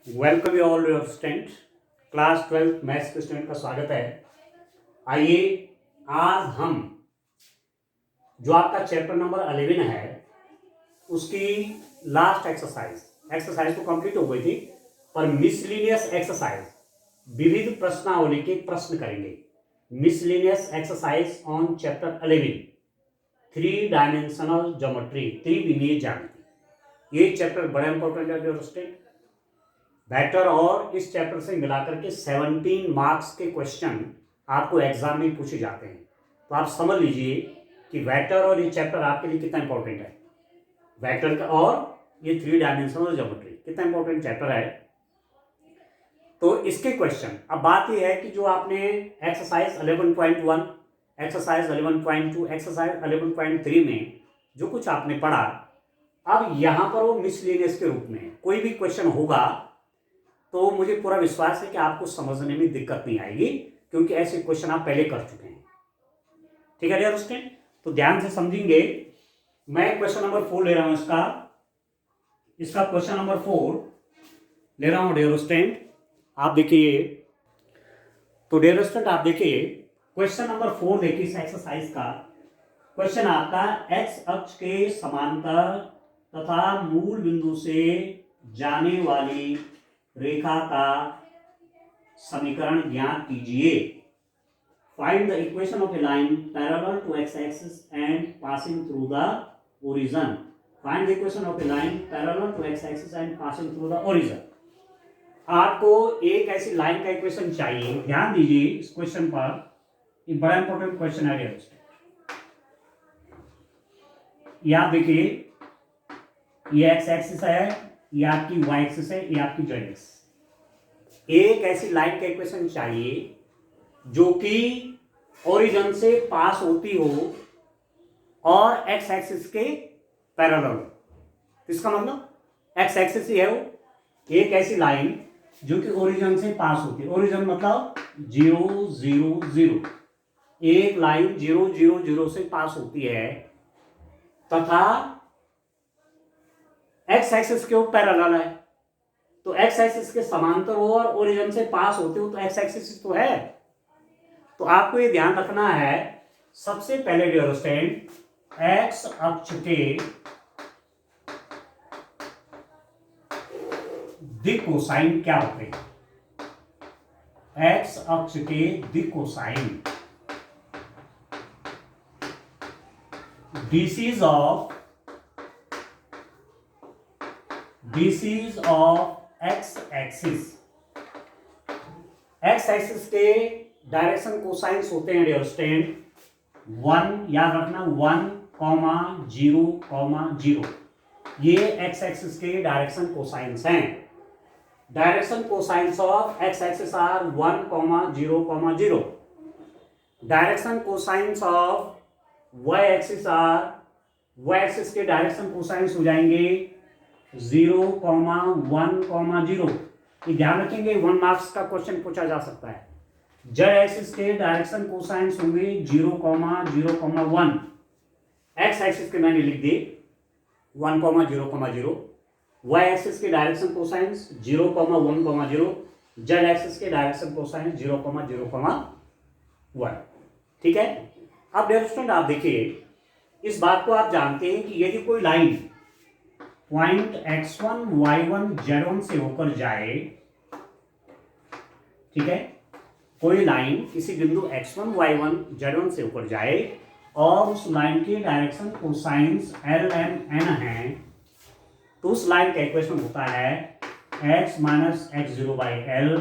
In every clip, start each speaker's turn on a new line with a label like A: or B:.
A: Welcome you all your student. Class 12 maths के student का स्वागत है। आइए आज हम जो आपका चैप्टर नंबर 11 है उसकी लास्ट एक्सरसाइज तो कंप्लीट हो गई थी, पर मिसलिनियस एक्सरसाइज विविध प्रश्नावली के प्रश्न करेंगे। Miscellaneous exercise on chapter 11 three dimensional geometry, त्रिविमीय ज्यामिति। ये चैप्टर बड़ा इंपॉर्टेंट है योर स्टूडेंट। वेक्टर और इस चैप्टर से मिलाकर के 17 मार्क्स के क्वेश्चन आपको एग्जाम में पूछे जाते हैं। तो आप समझ लीजिए कि वेक्टर और ये चैप्टर आपके लिए कितना इंपॉर्टेंट है। वेक्टर का और ये थ्री डायमेंशनल ज्योमेट्री कितना इंपॉर्टेंट चैप्टर है। तो इसके क्वेश्चन, अब बात यह है कि जो आपने एक्सरसाइज 11.1, एक्सरसाइज 11.2, एक्सरसाइज 11.3 में जो कुछ आपने पढ़ा, अब यहां पर वो मिसलेनियस के रूप में कोई भी क्वेश्चन होगा तो मुझे पूरा विश्वास है कि आपको समझने में दिक्कत नहीं आएगी, क्योंकि ऐसे क्वेश्चन आप पहले कर चुके हैं। ठीक है डियर स्टूडेंट, तो ध्यान से समझेंगे। मैं क्वेश्चन नंबर 4 ले रहा हूं। इसका क्वेश्चन नंबर 4 ले रहा हूं डियर स्टूडेंट। आप देखिए, तो डियर स्टूडेंट आप देखिए क्वेश्चन नंबर 4 देखिए इस एक्सरसाइज का। क्वेश्चन आपका एक्स अक्ष के समांतर तथा मूल बिंदु से जाने वाली रेखा का समीकरण ज्ञात कीजिए। Find the equation of a line parallel to x axis and passing through the origin. Find the equation of a line parallel to x axis and passing through the origin. आपको एक ऐसी लाइन का equation चाहिए। ध्यान दीजिए इस question पर, एक बड़ा इंपॉर्टेंट क्वेश्चन है। ये आप देखिए, ये एक्स एक्सिस है, ये आपकी वाई एक्सिस है, ये आपकी जेड एक्सिस। एक ऐसी लाइन का इक्वेशन चाहिए जो कि ओरिजिन से पास होती हो और एक्स एक्सिस के पैरेलल हो। इसका मतलब एक्स एक्सिस ही है वो, एक ऐसी लाइन जो कि ओरिजिन से पास होती है। ओरिजिन मतलब 0 0 0, एक लाइन 0 0 0 से पास होती है तथा एक्स एक्सिस के ऊपर पैरेलल है। तो एक्स एक्सिस के समांतर हो और ओरिजिन से पास होते हो तो एक्स एक्सिस तो है। तो आपको ये ध्यान रखना है, सबसे पहले डियर स्टूडेंट एक्स अक्ष के दिक् कोसाइन क्या होते हैं। एक्स अक्ष के दिक् cosine BCs of x axis. X axis के डायरेक्शन कोसाइंस होते हैं डियर स्टूडेंट 1, याद रखना 1, 0, 0। ये एक्स एक्सिस के डायरेक्शन कोसाइंस हैं। Direction cosines of x axis are 1, 0, 0। Direction cosines of y axis are, y axis के डायरेक्शन कोसाइंस हो जाएंगे 0, 1, 0। ये ध्यान रखेंगे, 1 मार्क्स का क्वेश्चन पूछा जा सकता है। जेड एक्सिस के डायरेक्शन कोसाइंस होंगे 0, 0, 1। एक्स एक्सिस के मैंने लिख दिए 1, 0, 0। वाई एक्सिस के डायरेक्शन कोसाइंस 0, 1, 0। जेड एक्सिस के डायरेक्शन कोसाइंस 0, 0, 1। ठीक है। अब डियर स्टूडेंट आप देखिए, इस बात को आप जानते हैं कि यदि कोई line point x1 y1 z1 से होकर जाए, ठीक है, कोई लाइन किसी बिंदु x1 y1 z1 से होकर जाए और उस लाइन के direction cosines l m n है, तो उस लाइन का इक्वेशन होता है x minus x0 by l,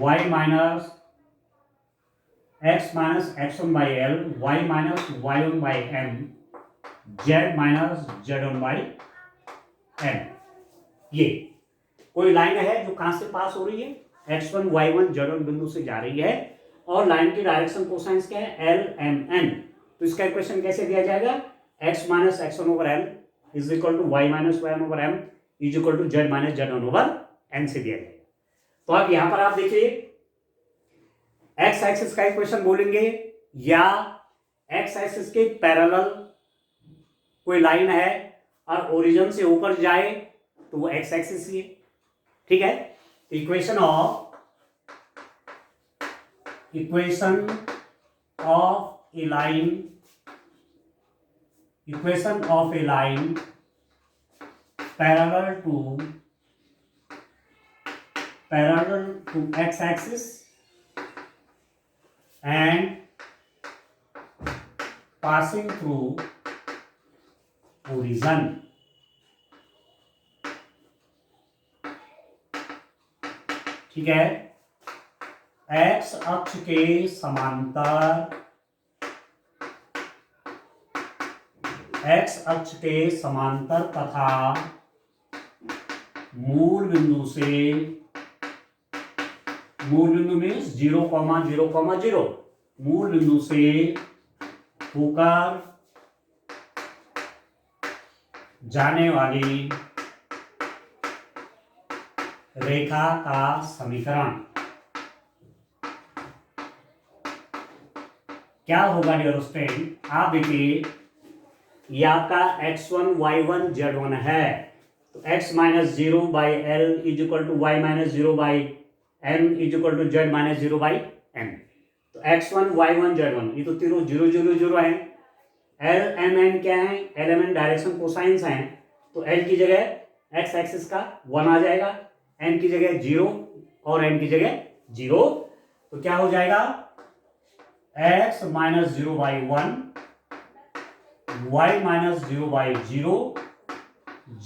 A: y minus x minus x1 by l, y minus y1 by m, z minus z1 by m. ये कोई लाइन है जो कहां से पास हो रही है, x1 y1 z1 बिंदु से जा रही है और लाइन की डायरेक्शन कोसाइंस क्या है, l m n। तो इसका इक्वेशन कैसे दिया जाएगा, x minus x1 over l is equal to y minus y1 over m is equal to z minus z1 over n से दिया जाएगा। तो अब यहां पर आप देखिए, x एक्सिस का इक्वेशन बोलेंगे या x एक्सिस के पैरेलल कोई लाइन है और ओरिजिन से होकर जाए तो वो एक्स एक्सिस ही है। ठीक है। Equation of a line parallel to x axis and passing through origin. ठीक है। x अक्ष के समांतर तथा मूल बिंदु मीन्स 0,0,0 मूल बिंदु से होकर जाने वाली रेखा का समीकरण क्या होगा डियर स्टूडेंट? आप देखिए, ये आपका x1 y1 z1 है, तो x minus 0 by l is equal to y minus 0 by m is equal to z minus 0 by m. तो x1 y1 z1 ये तो तीनों 0 0 0 है। एल एम एन क्या है? L m n direction cosines हैं, तो एल की जगह x एक्सिस का 1 आ जाएगा, एन की जगह 0 और एन की जगह 0, तो क्या हो जाएगा? x minus 0 by 1, y minus 0 by 0,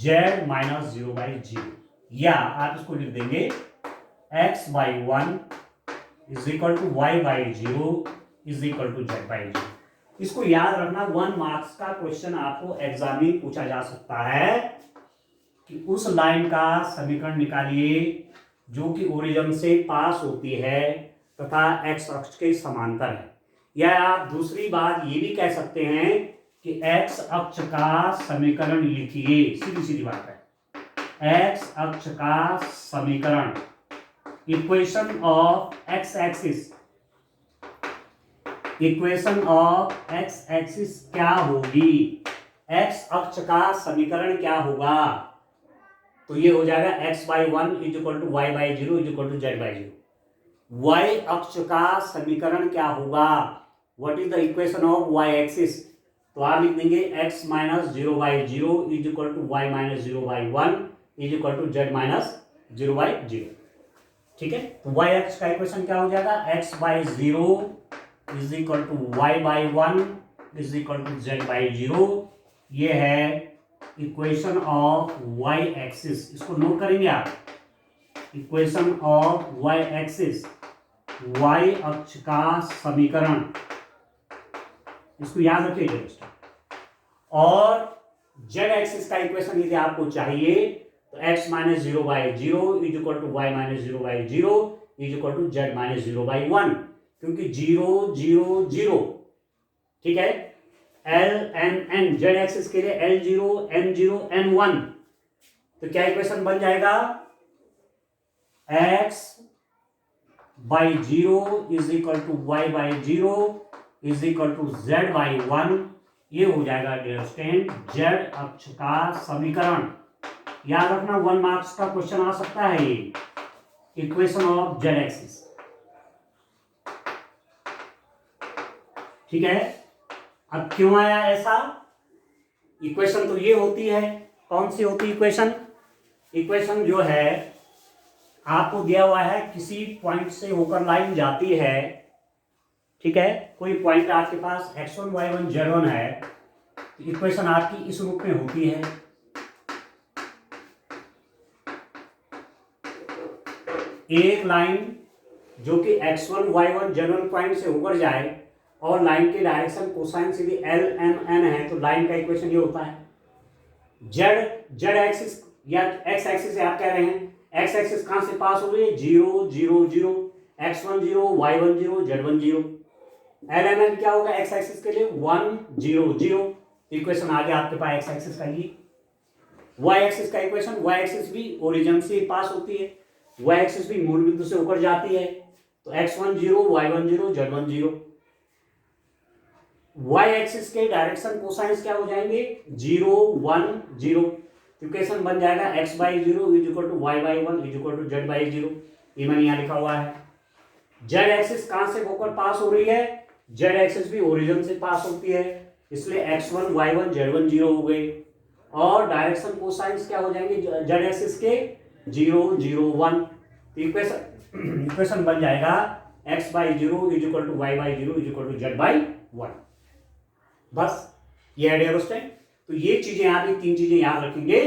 A: z minus 0 by 0, या आप इसको लिख देंगे x by 1 is equal to y by 0 is equal to z by 0। इसको याद रखना, 1 मार्क्स का क्वेश्चन आपको एग्जाम में पूछा जा सकता है कि उस लाइन का समीकरण निकालिए जो कि ओरिजिन से पास होती है तथा x अक्ष के समांतर है। या आप दूसरी बात ये भी कह सकते हैं कि x अक्ष का समीकरण लिखिए, सीधी सीधी बात है। x अक्ष का समीकरण, इक्वेशन ऑफ x एक्सिस क्या होगी? x अक्ष का समीकरण क्या होगा? तो ये हो जाएगा x by 1 is equal to y by 0 is equal to z by 0। y अक्ष का समीकरण क्या होगा? What is the equation of y axis? तो आप लिख देंगे x minus 0 by 0 is equal to y minus 0 by 1 is equal to z minus 0 by 0। ठीक है, तो y अक्ष का इक्वेशन क्या हो जाएगा? x by 0 is equal to y by 1 is equal to z by 0। ये है इक्वेशन ऑफ y एक्सिस, इसको नोट करेंगे आप। Equation of y axis, y अक्ष का समीकरण, इसको याद रखिए दोस्तों। और z एक्सिस का इक्वेशन यदि आपको चाहिए तो x minus 0 by 0 is equal to y minus 0 by 0 is equal to z minus 0 by 1, क्योंकि 0 0 0, ठीक है। L N N, z axis के लिए L0 M0 N1, तो क्या इक्वेशन बन जाएगा? x by 0 is equal to y by 0 is equal to z by 1। ये हो जाएगा डियर स्टूडेंट जेड अक्ष का समीकरण। याद रखना, 1 मार्क्स का क्वेश्चन आ सकता है ये, इक्वेशन ऑफ जेड एक्सिस। ठीक है, अब क्यों आया ऐसा? इक्वेशन तो ये होती है, कौन सी होती है इक्वेशन? इक्वेशन जो है आपको दिया हुआ है, किसी पॉइंट से होकर लाइन जाती है, ठीक है। कोई पॉइंट आपके पास x1 y1 z1 है, तो इक्वेशन आपकी इस रूप में होती है। एक लाइन जो कि x1 y1 z1 पॉइंट से होकर जाए और लाइन के डायरेक्शन कोसाइन सीधी एल एम एन है, तो लाइन का इक्वेशन ये होता है। जेड एक्सिस या एक्स एक्सिस से आप कह रहे हैं, एक्स एक्सिस कहां से पास हो रही है? 0 0 0, x1 0 y1 0 z1 0। L m n क्या होगा एक्स एक्सिस के लिए? 1 0 0। इक्वेशन आ गया आपके पास एक्स एक्सिस का। ये वाई एक्सिस का इक्वेशन, वाई एक्सिस भी ओरिजिन से पास होती है, वाई एक्सिस भी मूल बिंदु से होकर जाती है, तो x1 0 y1 0 z1 0। Y axis के डायरेक्शन कोसाइंस क्या हो जाएंगे? 0 1 0। इक्वेशन बन जाएगा x by zero is equal to y by one is equal to z by zero. ये मैंने यहाँ लिखा हुआ है। जेड एक्सिस कहाँ से होकर पास हो रही है? जेड एक्सिस भी ओरिजिन से पास होती है, इसलिए x1 y1 z1 जीरो हो गए और डायरेक्शन कोसाइंस क्या हो जाएंगे जेड एक्सिस के? 0 0 1। तो इक्वेशन बन जाएगा x by zero is equal to y by zero is equal to z by one. बस ये है डियर स्टूडेंट। तो ये चीजें आप ये तीन चीजें याद रखेंगे,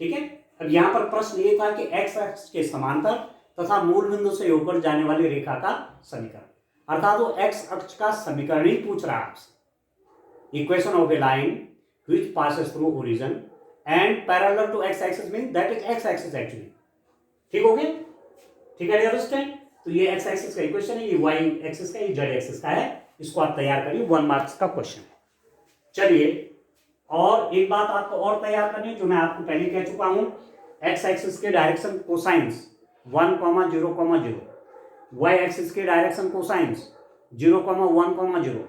A: ठीक है। अब यहां पर प्रश्न ये था कि x अक्ष के समांतर तथा मूल बिंदु से होकर जाने वाली रेखा का समीकरण, अर्थात वो x अक्ष का समीकरण ही पूछ रहा है आपसे। Equation of a line which passes through origin and parallel to x axis mean that is x axis actually. ठीक हो गया? ठीक है डियर स्टूडेंट। तो ये x एक्सिस का इक्वेशन है, ये y एक्सिस का, ये z एक्सिस का है। इसको आप तैयार करिए, 1 मार्क्स का क्वेश्चन है। चलिए और एक बात आपको और तैयार करनी है जो मैं आपको पहले कह चुका हूं, x एक्सिस के डायरेक्शन कोसाइंस 1, 0, 0, y एक्सिस के डायरेक्शन कोसाइंस 0, 1, 0,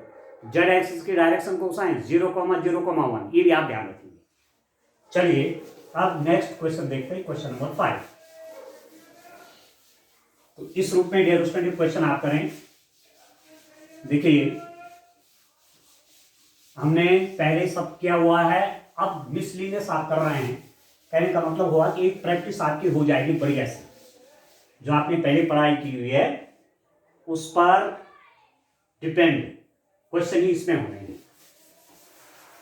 A: z एक्सिस के डायरेक्शन कोसाइंस 0, 0, 1। ये भी आप ध्यान रखेंगे। चलिए अब नेक्स्ट क्वेश्चन देखते हैं, क्वेश्चन नंबर 5। तो इस रूप में डियर स्टूडेंट क्वेश्चन आप करें। देखिए हमने पहले सब किया हुआ है, अब मिसलिनियस आप कर रहे हैं। कहने का मतलब हुआ कि एक प्रैक्टिस आपकी हो जाएगी बढ़िया से, जो आपने पहले पढ़ाई की हुई है उस पर डिपेंड क्वेश्चन ही इसमें होने हैं।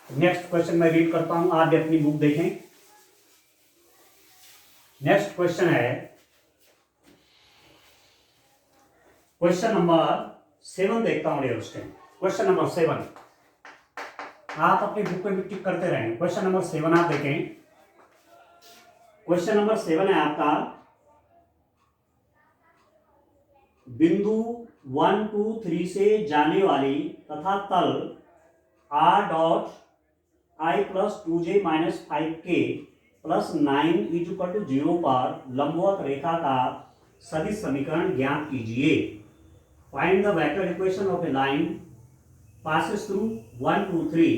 A: नेक्स्ट क्वेश्चन मैं रीड करता हूं, आप भी अपनी बुक देखें। नेक्स्ट क्वेश्चन है क्वेश्चन नंबर 7 देखता हूं डियर स्टूडेंट। क्वेश्चन नंबर 7 आप अपनी बुक में भी टिक करते रहें। क्वेश्चन नंबर 7 आप देखें। क्वेश्चन नंबर 7 है आपका, बिंदु 1, 2, 3 से जाने वाली तथा तल r dot i plus 2j minus 5k plus 9 is equal to 0 पर लंबवत रेखा का सदिश समीकरण ज्ञात कीजिए। Find the vector equation of a line passes through 1, 2, 3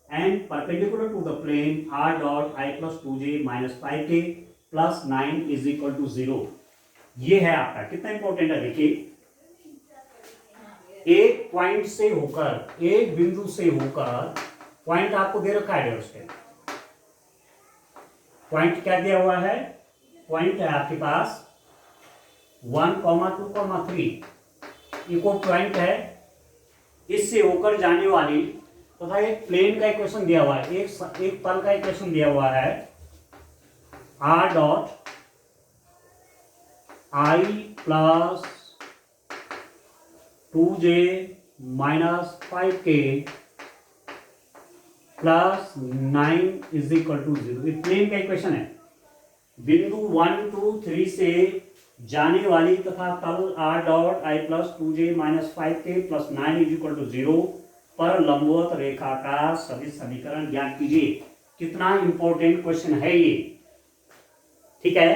A: and perpendicular to the plane r dot I plus 2j minus 5k plus 9 is equal to 0। ये है आपका, कितना इंपॉर्टेंट है देखिए। एक पॉइंट से होकर, एक बिंदु से होकर, पॉइंट आपको दे रखा है उसके, पॉइंट क्या दिया हुआ है? पॉइंट है आपके पास 1, 2, 3 इको पॉइंट है। इससे होकर जाने वाली तथा एक प्लेन का इक्वेशन दिया हुआ है, एक तल का इक्वेशन दिया हुआ है r dot i plus 2j minus 5k plus 9 is equal to 0। ये प्लेन का इक्वेशन है। बिंदु 1, 2, 3 से जाने वाली तथा तल r dot i plus 2j minus 5k plus 9 is equal to 0 पर लंबवत रेखा का सदिश समीकरण ज्ञात कीजिए। कितना इंपॉर्टेंट क्वेश्चन है ये, ठीक है।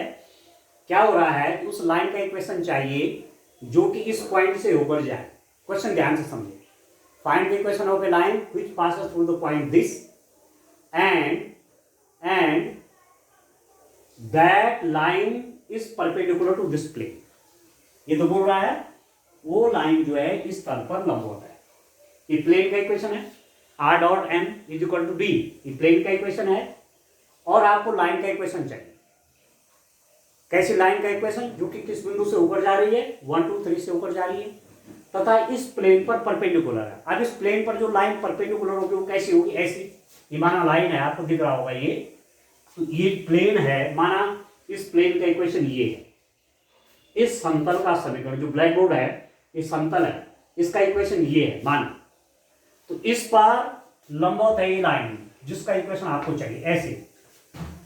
A: क्या हो रहा है, उस लाइन का इक्वेशन चाहिए जो कि इस पॉइंट से होकर जाए। क्वेश्चन ध्यान से समझिए। Find the equation of a line which passes through the point this and that line is perpendicular to this plane. ये तो बोल रहा है वो लाइन जो है इस तल पर लंबवत है। ये प्लेन का इक्वेशन है, r dot m is equal to d, ये प्लेन का इक्वेशन है। और आपको लाइन का इक्वेशन चाहिए। कैसी लाइन का इक्वेशन? जो कि किस बिंदु से ऊपर जा रही है? 1, 2, 3 से ऊपर जा रही है तथा इस प्लेन पर परपेंडिकुलर है। अब इस प्लेन पर जो लाइन परपेंडिकुलर होगी वो कैसी होगी? ऐसी। ये माना लाइन है, आपको दिख रहा होगा ये, तो ये प्लेन है, माना इस प्लेन का इक्वेशन ये है। इस समतल का समीकरण, जो ब्लैक बोर्ड है ये समतल है, इसका इक्वेशन ये है माना। तो इस पर लंबवत है ये लाइन जिसका इक्वेशन आपको चाहिए। ऐसे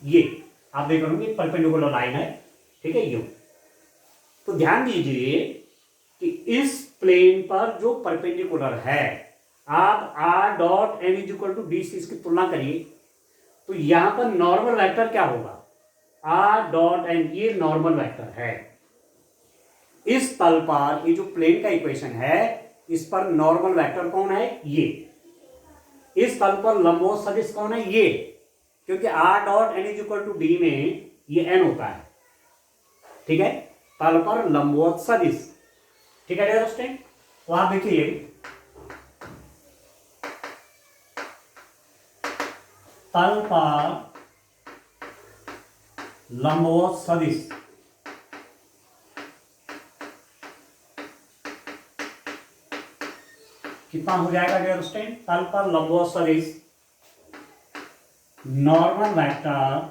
A: ये आप देख रहे परपेंडिकुलर लाइन है, ठीक है। ये तो ध्यान दीजिए कि इस प्लेन पर जो परपेंडिकुलर है, आप r dot n is equal to d से इसकी तुलना करिए तो यहां पर नॉर्मल वेक्टर क्या होगा? r डॉट n, ये नॉर्मल वेक्टर है। इस तल पर ये जो प्लेन का इक्वेशन है इस पर नॉर्मल वेक्टर कौन है? ये। इस तल पर लंबवत सदिश कौन है? ये। क्योंकि r dot n is equal to d में ये n होता है, ठीक है, तल पर लंबवत सदिश, ठीक है डियर स्टूडेंट। तो आप देखिए तल पर लंबवत सदिश कितना हो जाएगा डियर स्टूडेंट, तल पर लंबवत सदिश normal vector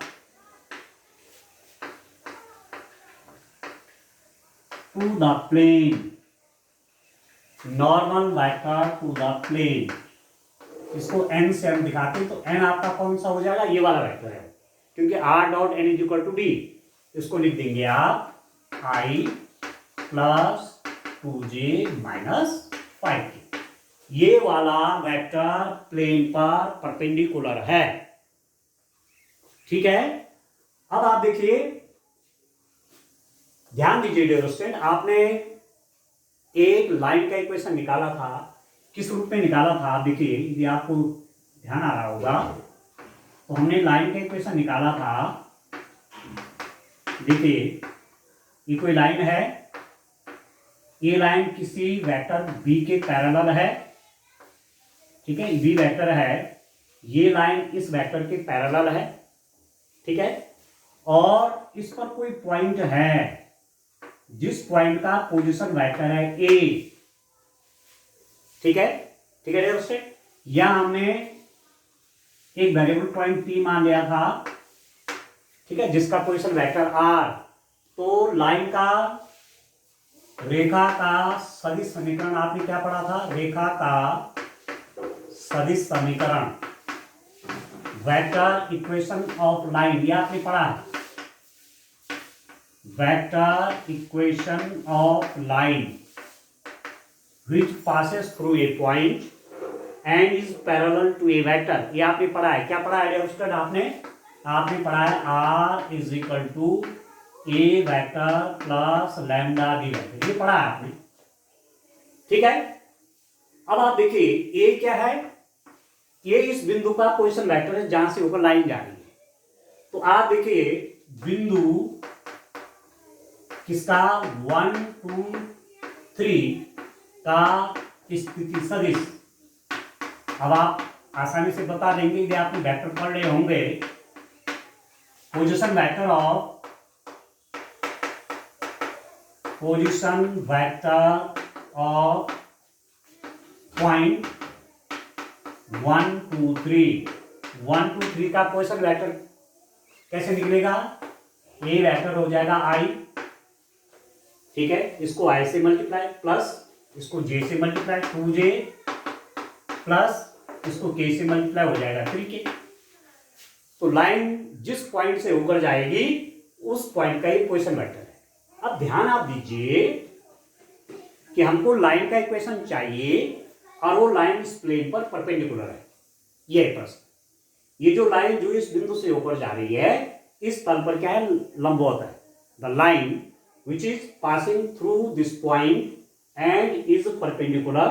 A: to the plane, normal vector to the plane, इसको n से हम दिखाते हैं। तो n आपका कौन सा हो जाएगा, ये वाला वेक्टर है, क्योंकि r dot n is equal to d, इसको लिख देंगे आप i plus 2j minus 5k। ये वाला वेक्टर प्लेन पर परपेंडिकुलर है, ठीक है। अब आप देखिए, ध्यान दीजिए डियर स्टूडेंट, आपने एक लाइन का इक्वेशन निकाला था, किस रूप में निकाला था आप देखिए, यदि आपको ध्यान आ रहा होगा तो हमने लाइन का इक्वेशन निकाला था। देखिए ये कोई लाइन है, ये लाइन किसी वेक्टर b के पैरेलल है, ठीक है, b वेक्टर है, ये लाइन इस वेक्टर के पैरेलल है, ठीक है, और इस पर कोई पॉइंट है जिस पॉइंट का पोजीशन वेक्टर है a, ठीक है, ठीक है डियर स्टूडेंट। यहां हमने एक वेरिएबल पॉइंट p मान लिया था, ठीक है, जिसका पोजीशन वेक्टर r। तो लाइन का रेखा का सदिश समीकरण आपने क्या पढ़ा था, रेखा का सदिश समीकरण, वेक्टर इक्वेशन ऑफ लाइन, ये आपने पढ़ा है, vector equation of line which passes through a point and is parallel to a vector, ये आपने पढ़ा है। क्या पढ़ा है डियर स्टूडेंट, आपने पढ़ा है r is equal to a vector plus lambda b vector, ये पढ़ा है आपने, ठीक है। अब आप देखिए a क्या है, ये इस बिंदु का पोजीशन वेक्टर है जहां से ऊपर लाइन जा रही है। तो आप देखिए बिंदु किसका 1 2 3 का स्थिति सदिश। अब आप आसानी से बता देंगे यदि आपने वेक्टर पढ़ रहे होंगे, पोजीशन वेक्टर ऑफ पॉइंट 1 2 3, 1 2 3 का पोजीशन वेक्टर कैसे निकलेगा, ए वेक्टर हो जाएगा i, ठीक है, इसको i से मल्टीप्लाई प्लस इसको j से मल्टीप्लाई 2j प्लस इसको k से मल्टीप्लाई हो जाएगा 3k। तो लाइन जिस पॉइंट से होकर जाएगी उस पॉइंट का ही पोजीशन वेक्टर है। अब ध्यान आप दीजिए कि हमको लाइन का इक्वेशन चाहिए और वो लाइन इस प्लेन पर परपेंडिकुलर है, ये प्रश्न। ये जो लाइन जो इस बिंदु से होकर जा रही है इस तल पर क्या है, लंबवत है। The line which is passing through this point and is perpendicular,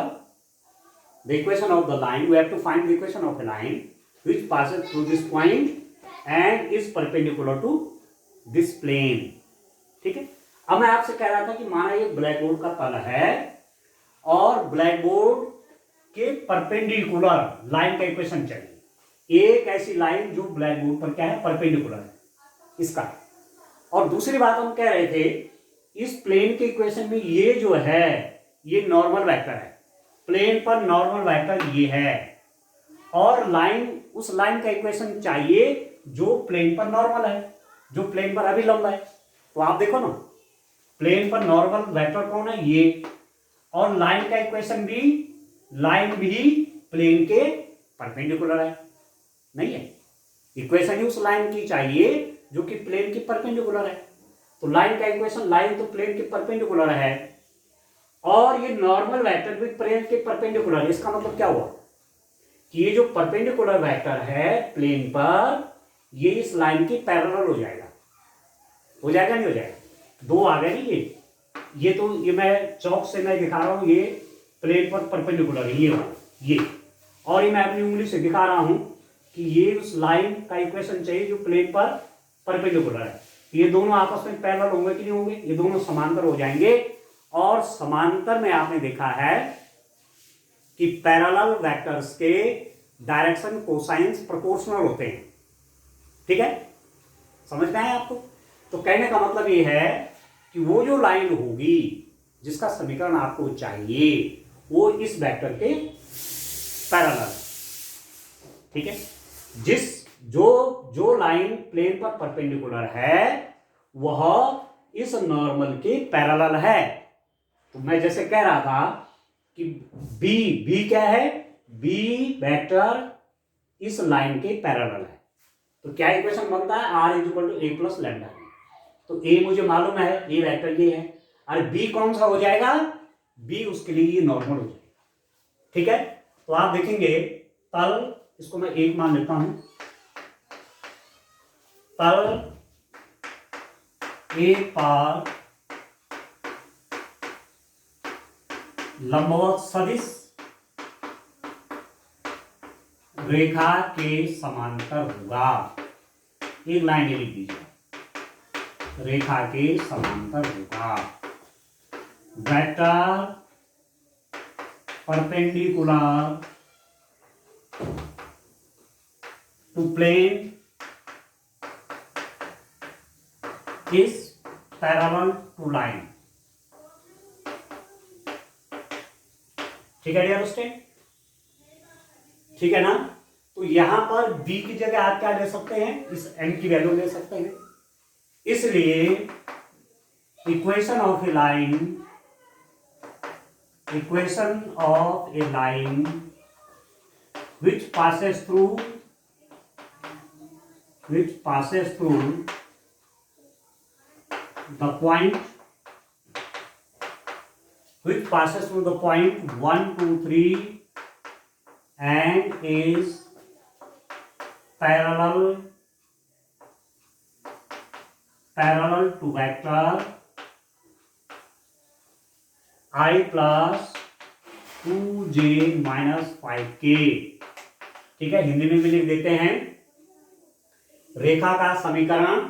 A: the equation of the line, we have to find the equation of a line which passes through this point and is perpendicular to this plane, ठीक है। अब मैं आपसे कह रहा था कि माना ये ब्लैक बोर्ड का तल है और ब्लैक बोर्ड के परपेंडिकुलर लाइन का इक्वेशन चाहिए। एक ऐसी लाइन जो ब्लैक बोर्ड पर क्या है, परपेंडिकुलर है इसका। और दूसरी बात हम कह रहे थे इस प्लेन के इक्वेशन में ये जो है ये नॉर्मल वेक्टर है, प्लेन पर नॉर्मल वेक्टर ये है, और लाइन उस लाइन का इक्वेशन चाहिए जो प्लेन पर नॉर्मल है, जो प्लेन पर अभिलंब है। तो आप देखो ना, प्लेन पर नॉर्मल वेक्टर कौन है, ये, और लाइन का इक्वेशन भी, लाइन भी प्लेन के परपेंडिकुलर है, नहीं है, इक्वेशन ही उस लाइन की चाहिए जो कि प्लेन के परपेंडिकुलर है। तो लाइन का इक्वेशन, लाइन तो प्लेन के परपेंडिकुलर है और ये नॉर्मल वेक्टर भी प्लेन के परपेंडिकुलर है। इसका मतलब क्या हुआ कि ये जो परपेंडिकुलर वेक्टर है प्लेन पर, ये इस लाइन के पैरेलल हो जाएगा, हो जाएगा नहीं हो जाएगा, दो आ गए नहीं, ये तो ये मैं चौक से मैं दिखा रहा हूं, ये प्लेन पर परपेंडिकुलर है, ये वाला ये, और ये मैं अपनी उंगली से दिखा रहा हूं कि ये उस लाइन का इक्वेशन चाहिए जो प्लेन पर परपेंडिकुलर है। ये दोनों आपस में पैरेलल होंगे कि नहीं होंगे, ये दोनों समांतर हो जाएंगे। और समांतर में आपने देखा है कि पैरेलल वेक्टर्स के डायरेक्शन कोसाइंस प्रोपोर्शनल होते हैं। ठीक है, समझ में आया आपको? तो कहने का मतलब ये है कि वो जो लाइन होगी जिसका समीकरण आपको चाहिए वो इस वेक्टर के पैरेलल, ठीक है। जिस जो जो लाइन प्लेन पर परपेंडिकुलर है वह इस नॉर्मल के पैरेलल है। तो मैं जैसे कह रहा था कि बी क्या है, बी वेक्टर इस लाइन के पैरेलल है। तो क्या इक्वेशन बनता है, r is equal to a plus lambda. तो ए मुझे मालूम है, ए वेक्टर ये है, और बी कौन सा हो जाएगा, बी उसके लिए ये नॉर्मल हो जाएगा। ठीक है, तो आप देखेंगे तल, इसको मैं एक मान लेता हूं, तल ए पर लंबवत सदिश रेखा के समांतर होगा। एक लाइन ये लिख दीजिए, रेखा के समांतर होगा। Vector perpendicular to plane is parallel to line. ठीक है डियर स्टूडेंट, ठीक है ना। तो यहां पर b की जगह आप क्या ले सकते हैं, इस n की वैल्यू ले सकते हैं। इसलिए equation of a line which passes through the point 1, 2, 3 and is parallel to vector I plus 2j minus 5k। ठीक है, हिंदी में भी लिख देते हैं, रेखा का समीकरण।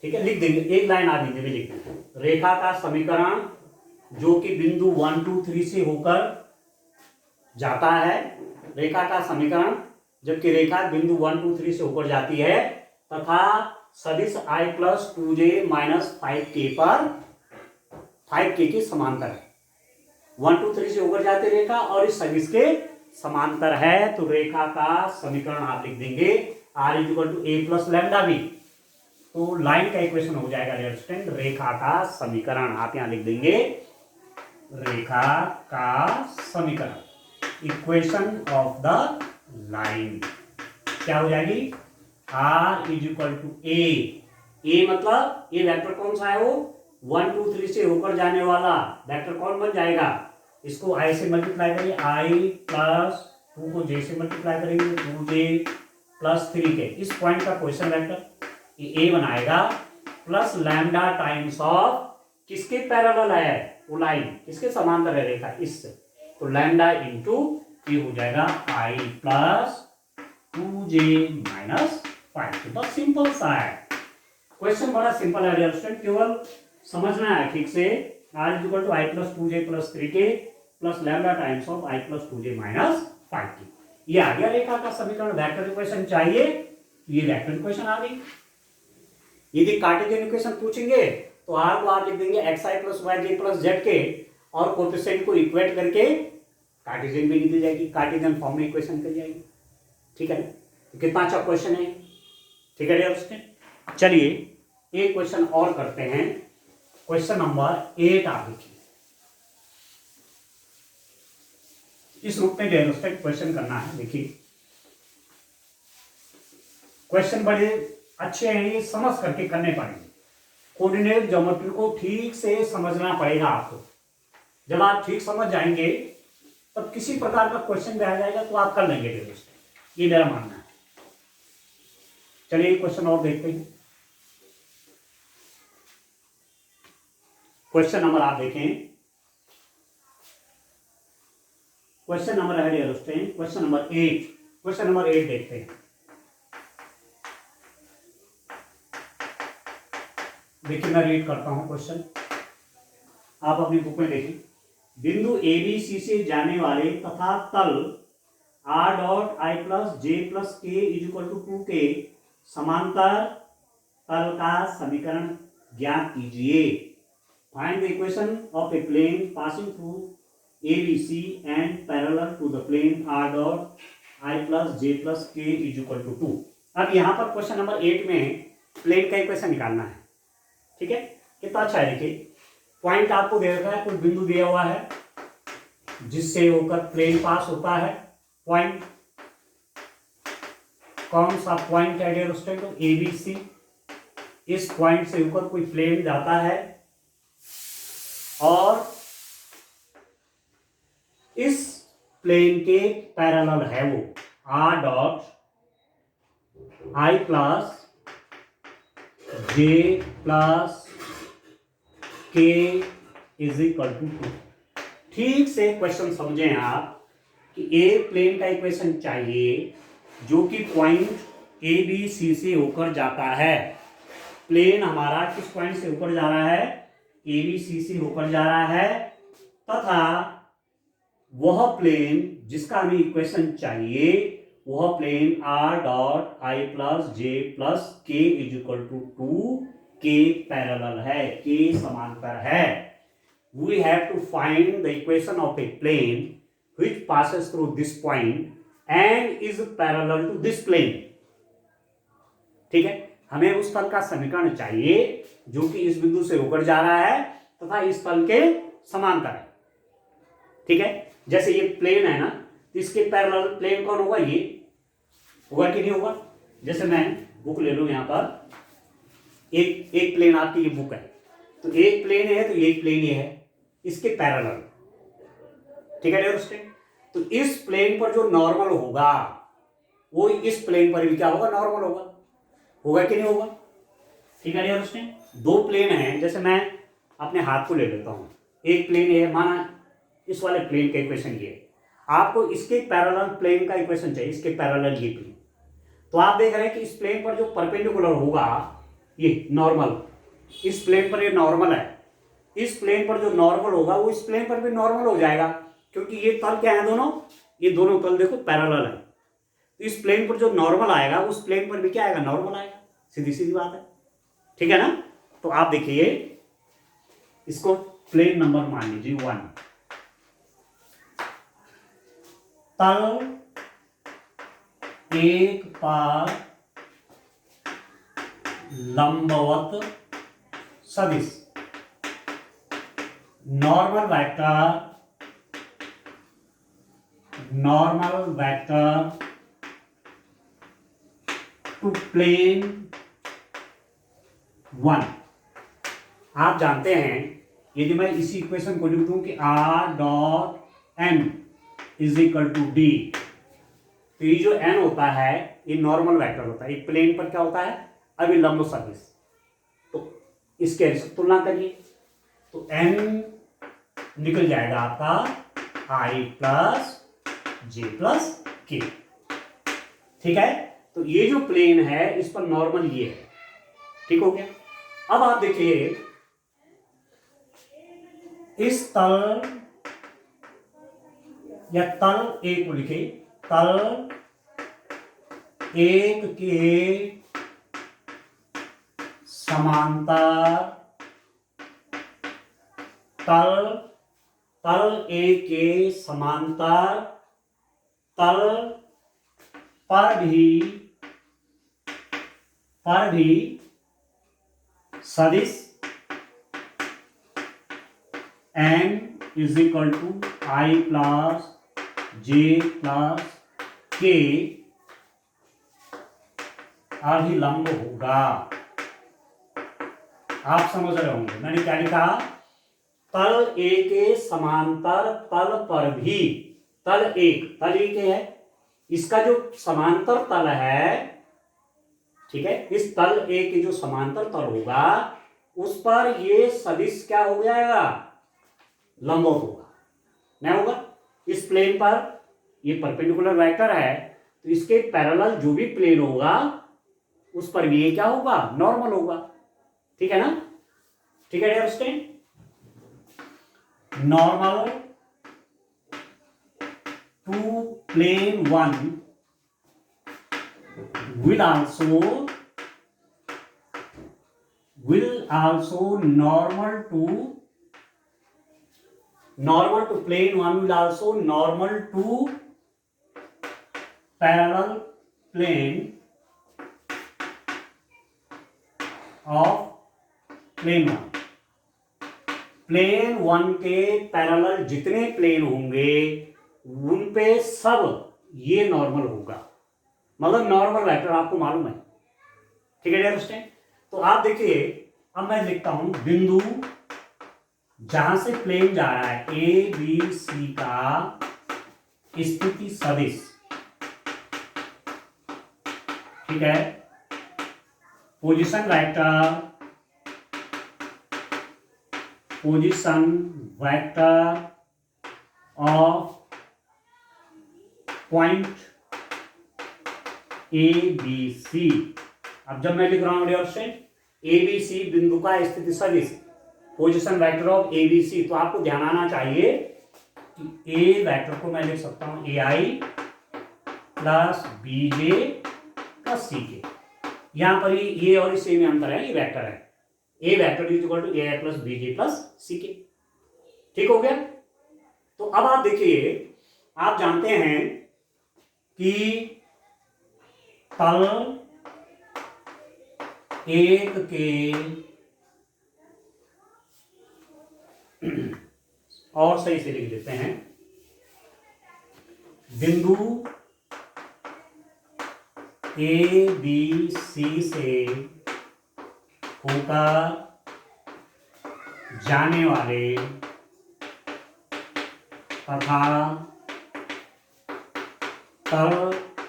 A: ठीक है, लिख देंगे, एक लाइन आप हिंदी में लिख देंगे, रेखा का समीकरण जो कि बिंदु 1, 2, 3 से होकर जाता है, रेखा का समीकरण जबकि रेखा बिंदु 1, 2, 3 से होकर जाती है, तथा सदिश I plus 2j minus 5k पर 5k के समांतर है। 1, 2, 3 से होकर जाती रेखा और इस सदिश के समांतर है। तो रेखा का समीकरण आप लिख देंगे r is equal to a plus lambda b. तो लाइन का इक्वेशन हो जाएगा डियर स्टूडेंट, रेखा का समीकरण आप यहां लिख देंगे, रेखा का समीकरण, इक्वेशन ऑफ द लाइन क्या हो जाएगी, r इज इक्वल टू ए मतलब ये वेक्टर कौन सा है, वो 1, 2, 3 से होकर जाने वाला वेक्टर कौन बन जाएगा, इसको i से मल्टीप्लाई करिए, i प्लस 2 को j से मल्टीप्लाई करेंगे, 2j प्लस 3k, इस पॉइंट का क्वेश्चन वेक्टर ये a बनाएगा, प्लस लैम्डा टाइम्स ऑफ किसके पैरेलल है, वो लाइन किसके समांतर है, रेखा इससे, तो लैम्डा इंटू ये हो जाएगा i प्लस 2j माइनस 5। बस सिंपल सा है क्वेश्चन, बड़ा सिंपल है डियर स्टूडेंट, केवल समझना है ठीक से। r is equal to i plus 2j plus 3k plus lambda times of i plus 2j minus 5k। ये आ गया रेखा का समीकरण। वेक्टर इक्वेशन चाहिए, ये वेक्टर इक्वेशन आ गई। यदि कार्टेशियन इक्वेशन पूछेंगे तो r को आप लिख देंगे xi plus yj plus zk और कोएफिशिएंट को इक्वेट करके कार्टेशियन भी निकल जाएगी, कार्टेशियन फॉर्म में इक्वेशन कर जाएगी। ठीक है ना, तो कितना अच्छा क्वेश्चन है। ठीक है डियर स्टूडेंट, चलिए एक क्वेश्चन और करते हैं, क्वेश्चन नंबर 8 आप लिखिए। इस रूप में डियर स्टूडेंट क्वेश्चन करना है। देखिए क्वेश्चन बड़े अच्छे हैं, ये समझ करके करने पड़ेंगे, कोऑर्डिनेट ज्योमेट्री को ठीक से समझना पड़ेगा आपको। जब आप ठीक समझ जाएंगे तब किसी प्रकार का क्वेश्चन भी आ जाएगा तो आप कर लेंगे डियर स्टूडेंट, ये मेरा मानना है। चलिए क्वेश्चन और देखते हैं। क्वेश्चन नंबर आप देखें, क्वेश्चन नंबर है dear student, question number 8। Question number 8 देखते हैं। देखिए मैं रीड करता हूं क्वेश्चन, आप अपनी बुक में देखिए। बिंदु ए बी सी से जाने वाले तथा तल आर डॉट आई प्लस जे प्लस के इज इक्वल टू 2 के समांतर तल का समीकरण ज्ञात कीजिए। Find the equation of a plane passing through a b c and parallel to the plane r dot I plus J plus के इज इक्वल टू 2। अब यहाँ पर क्वेश्चन नंबर 8 में प्लेन का इक्वेशन निकालना है। ठीक है, कितना अच्छा है। देखिए पॉइंट आपको दे रखा है, कोई बिंदु दिया हुआ है जिससे होकर प्लेन पास होता है। पॉइंट कौन सा पॉइंट है dear student? A b c. इस पॉइंट से होकर कोई प्लेन जाता है और इस प्लेन के पैरेलल है वो are dot I plus J plus के इज इक्वल टू 2। ठीक से क्वेश्चन समझें आप कि ए प्लेन का इक्वेशन चाहिए जो कि पॉइंट ए बी सी से होकर जाता है। प्लेन हमारा किस पॉइंट से होकर जा रहा है? ए बी सी से होकर जा रहा है, तथा वह प्लेन जिसका हमें इक्वेशन चाहिए वह प्लेन आर डॉट आई प्लस जे प्लस के इज इक्वल टू 2 के पैरेलल है, के समांतर है। We have to find the equation of a plane which passes through this point and is parallel to this plane। ठीक है, हमें उस तल का समीकरण चाहिए जो कि इस बिंदु से होकर जा रहा है तथा इस तल के समांतर है। ठीक है, जैसे ये प्लेन है ना, तो इसके पैरेलल प्लेन कौन होगा? ये होगा कि नहीं होगा? जैसे मैं बुक ले लूं, यहां पर एक प्लेन आपकी ये बुक है, तो एक प्लेन है तो एक प्लेन ये है इसके पैरेलल। ठीक है डियर स्टूडेंट, तो इस प्लेन पर जो नॉर्मल होगा वो इस प्लेन पर भी क्या होगा? नॉर्मल होगा। होगा कि नहीं होगा? ठीक है डियर स्टूडेंट, दो प्लेन हैं, जैसे मैं अपने हाथ को ले लेता हूं, एक प्लेन ये है, माना इस वाले प्लेन का इक्वेशन ये है, आपको इसके पैरेलल प्लेन का इक्वेशन चाहिए, इसके पैरेलल ये प्लेन। तो आप देख रहे हैं कि इस प्लेन पर जो परपेंडिकुलर होगा ये नॉर्मल, इस प्लेन पर ये नॉर्मल है, इस प्लेन पर जो नॉर्मल होगा वो इस प्लेन पर भी नॉर्मल हो जाएगा, क्योंकि ये तल क्या है? दोनों, ये दोनों तल देखो पैरेलल है। तो इस प्लेन पर जो नॉर्मल आएगा उस प्लेन पर भी क्या आएगा? नॉर्मल आएगा। सीधी सीधी बात है। ठीक है ना? तो आप देखिए इसको प्लेन नंबर मान लीजिए 1। तल एक पर लंबवत सदिश नॉर्मल वेक्टर टू प्लेन 1। आप जानते हैं यदि मैं इसी इक्वेशन को लिख दूं कि r dot n is equal to d, तो ये जो n होता है ये नॉर्मल वेक्टर होता है, एक प्लेन पर क्या होता है? अभिलंब सदिश। तो इसके तुलना करिए तो n निकल जाएगा आपका i प्लस जे प्लस के। ठीक है, तो ये जो प्लेन है इस पर नॉर्मल ये है। ठीक हो गया। अब आप देखिए इस तल या तल एक को लिखे, तल एक के समांतर तल एक के समांतर तल पर भी सदिश n is equal to i plus J plus k अभिलंब होगा। आप समझ रहे होंगे मैंने क्या लिखा? तल ए के समांतर तल पर भी, तल एक है, इसका जो समांतर तल है, ठीक है, इस तल ए के जो समांतर तल होगा उस पर ये सदिश क्या हो जाएगा? लंबवत होगा। नहीं होगा? इस प्लेन पर ये परपेंडिकुलर वेक्टर है तो इसके पैरेलल जो भी प्लेन होगा उस पर भी ये क्या होगा, नॉर्मल होगा। ठीक है ना, ठीक है dear student. Normal to plane one will also normal to plane one will also normal to parallel plane of plane one। Plane one के पैरेलल जितने प्लेन होंगे उन पे सब ये नॉर्मल होगा, मतलब नॉर्मल वेक्टर आपको मालूम है। ठीक है डियर स्टूडेंट, तो आप देखिए अब मैं लिखता हूं बिंदु जहां से प्लेन जा रहा है ए बी सी का स्थिति सदिश। ठीक है, position vector of point a b c. अब जब मैं लिख रहा हूं dear student a b c बिंदु का स्थिति सदिश position vector of a b c, तो आपको ध्यान आना चाहिए कि ए वेक्टर को मैं लिख सकता हूं ए I plus B J plus C के। यहां पर ये और इस में अंतर है, ये वेक्टर है, A vector is equal to A I plus B J plus C K. ठीक हो गया। तो अब आप देखिए, आप जानते हैं कि तल एक के और सही से लिख देते हैं, बिंदु ए बी सी से होकर जाने वाले तथा तल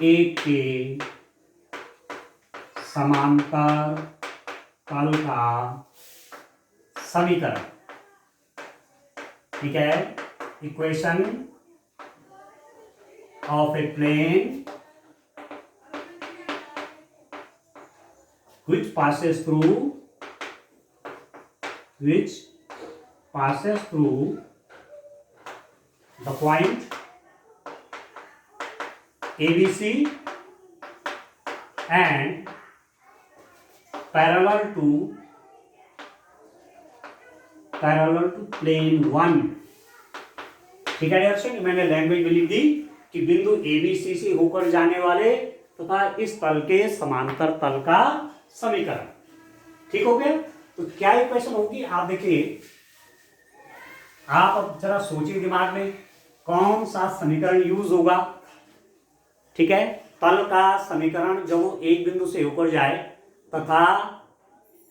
A: एक के समांतर तल का समीकरण। ठीक है, equation of a plane which passes through the point ABC and parallel to plane one। ठीक है डियर, मैंने लैंग्वेज में लिख दी कि बिंदु ABC से होकर जाने वाले तथा इस तल के समांतर तल का समीकरण। ठीक हो गया। तो क्या इक्वेशन होगी, आप देखिए, आप अब जरा सोचिए दिमाग में कौन सा समीकरण यूज होगा। ठीक है, तल का समीकरण जब वो एक बिंदु से होकर जाए तथा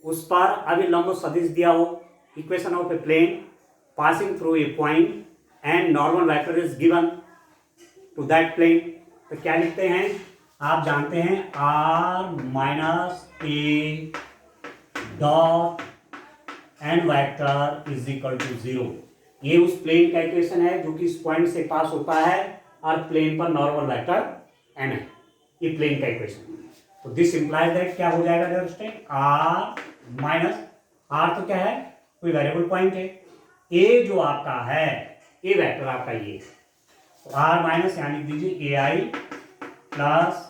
A: उस पर अभी लंब सदिश दिया हो, equation of a plane passing through a point and normal vector is given to that plane, तो क्या लिखते हैं, आप जानते हैं r minus a dot n vector is equal to 0। ये उस प्लेन का इक्वेशन है जो कि इस पॉइंट से पास होता है और प्लेन पर नॉर्मल वेक्टर n है, ये प्लेन का इक्वेशन। तो दिस इंप्लाइज दैट क्या हो जाएगा dear student, r minus r तो क्या है, कोई वेरिएबल पॉइंट है, a जो आपका है ए वेक्टर आपका ये, तो r माइनस यहाँ लिख दीजिए ए I plus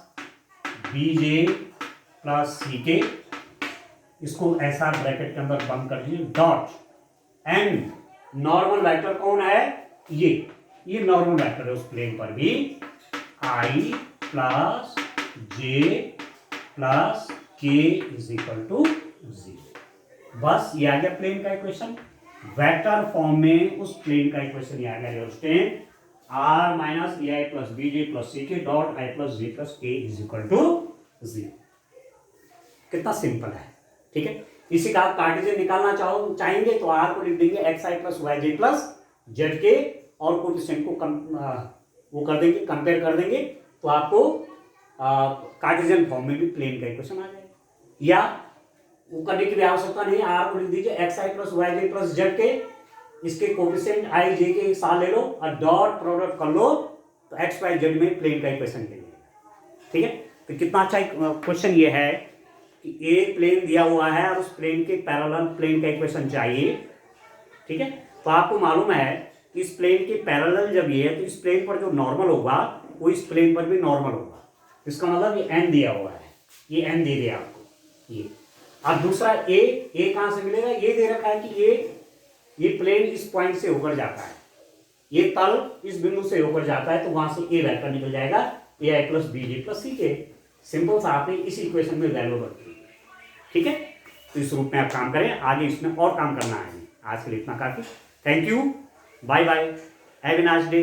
A: B J plus C के, इसको ऐसा ब्रैकेट के अंदर बंद कर दीजिए, डॉट एन नॉर्मल वेक्टर कौन है, ये नॉर्मल वेक्टर है उस प्लेन पर भी, आई प्लस जे प्लस के इज इक्वल टू 0। बस ये आ गया प्लेन का इक्वेशन, वेक्टर फॉर्म में उस प्लेन का इक्वेशन ये आ गया student, R minus A I plus B J plus C K dot I plus J plus के इज इक्वल टू 0। कितना सिंपल है। ठीक है, इसी का आप कार्टेशियन निकालना चाहेंगे तो आर को लिख देंगे एक्स आई प्लस वाई जे प्लस जेड के और कोएफिशिएंट को वो कर देंगे, कंपेयर कर देंगे, तो आपको कार्टेशियन फॉर्म में भी प्लेन का इक्वेशन आ जाएगा। या वो करने की भी आवश्यकता नहीं, आर को लिख दीजिए एक्स आई प्लस वाई जे प्लस जेड के, इसके कोएफिशिएंट आई जे के साथ ले लो और डॉट प्रोडक्ट कर लो, तो एक्स वाई जेड में प्लेन का इक्वेशन ले लेगा। ठीक है, तो कितना अच्छा क्वेश्चन ये है कि ए प्लेन दिया हुआ है और उस प्लेन के पैरेलल प्लेन का इक्वेशन चाहिए। ठीक है, तो आपको मालूम है कि इस प्लेन के पैरेलल जब ये है तो इस प्लेन पर जो नॉर्मल होगा वो इस प्लेन पर भी नॉर्मल होगा। इसका मतलब ये एन दिया हुआ है, ये एन दे दिया आपको ये। अब दूसरा ए कहां से मिलेगा, ये दे रखा है कि ये प्लेन इस पॉइंट से होकर जाता है, ये तल इस बिंदु से होकर जाता है, तो वहां से ए वेक्टर निकल जाएगा ए I plus B J plus C के। सिंपल सा आपने इस इक्वेशन में वैल्यू रखी। ठीक है, तो इस रूप में आप काम करें, आगे इसमें और काम करना है। आज के लिए इतना काफी। Thank you, bye bye, have a nice day.